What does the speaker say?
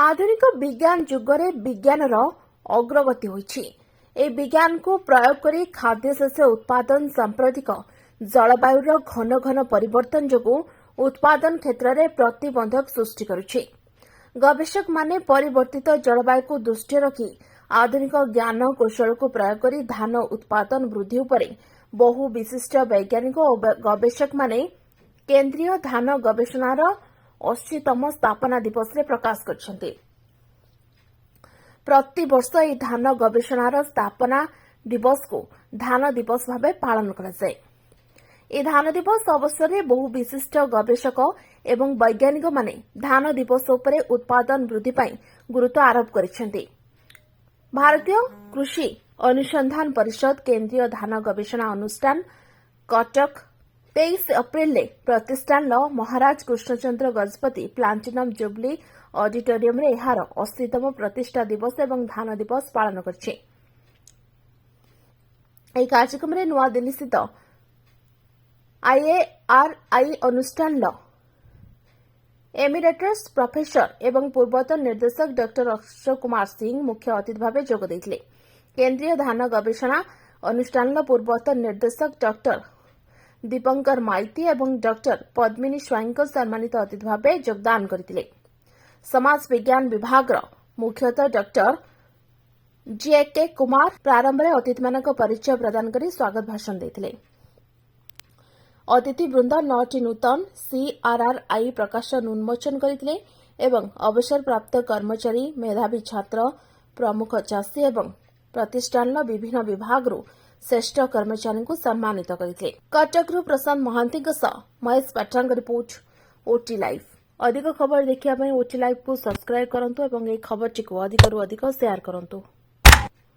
आधुनिक विज्ञान जुगरे विज्ञानर अग्रगति होइछि। ए विज्ञान को प्रयोग करी खाद्यशस्य उत्पादन सांप्रतिक जलवायुर घन घन परिवर्तन जोगु उत्पादन क्षेत्र में प्रतिबंधक सृष्टि करुछि। गवेषक माने परिवर्तित जलवायु को दृष्टि रखी आधुनिक ज्ञान कौशल को प्रयोग करी धान उत्पादन वृद्धि उपरे बहु विशिष्ट वैज्ञानिक और गवेषक माने केंद्रीय धान गवेषणार 80तम स्थापना दिवस रे प्रकाश करछन्ते। प्रति वर्ष এই धान गवेषणार स्थापना दिवस को धान दिवस भावे पालन करा जाय। এই धान दिवस अवसर में बहु विशिष्ट गवेषक एवं वैज्ञानिक माने धान दिवस उपरे उत्पादन वृद्धि पाई गुरुत्व आरोप करिसेंते। भारतीय कृषि अनुसंधान परिषद केंद्रीय धान गवेषणा अनुष्ठान कटक 23 अप्रैल प्रतिष्ठान Maharaja Krishnachandra Gajapati platinum jubilee auditorium रे एहार 80तम प्रतिष्ठा दिवस एवं धान दिवस पालन करछि। এই कार्यक्रम रे नुआ दिल्ली स्थित आईएआरआई अनुष्ठान एमिरेटस प्रोफेसर एवं पूर्वतन निर्देशक डॉक्टर अक्षय कुमार सिंह मुख्य अतिथि भाव जोग देथिले। केंद्रीय धान गवेषणा अनुष्ठान पूर्वतन निर्देशक डॉक्टर दीपंकर माइती एवं डॉक्टर पद्मिनी स्वाई को सम्मानित अतिथि भाव योगदान करथिले। समाज विज्ञान विभाग मुख्यतः डॉक्टर जेके कुमार प्रारंभ में अतिथि मानक परिचय प्रदान करी स्वागत भाषण देथिले। अतिथि वृंद 9टी नूतन सीआरआरआई प्रकाशन उन्मोचन करथिले एवं अवसर प्राप्त कर्मचारी मेधावी छात्र प्रमुख चाषी एवं प्रतिष्ठान विभिन्न विभाग श्रेष्ठ कर्मचारी को सम्मानित करथिले। कटक प्रशांत महांती महेश पाठक रिपोर्ट ओटी लाइव। अधिक खबर देखिया ओटी लाइव को सब्सक्राइब करंतु एवं ए खबर टी को अधिक शेयर करंतु।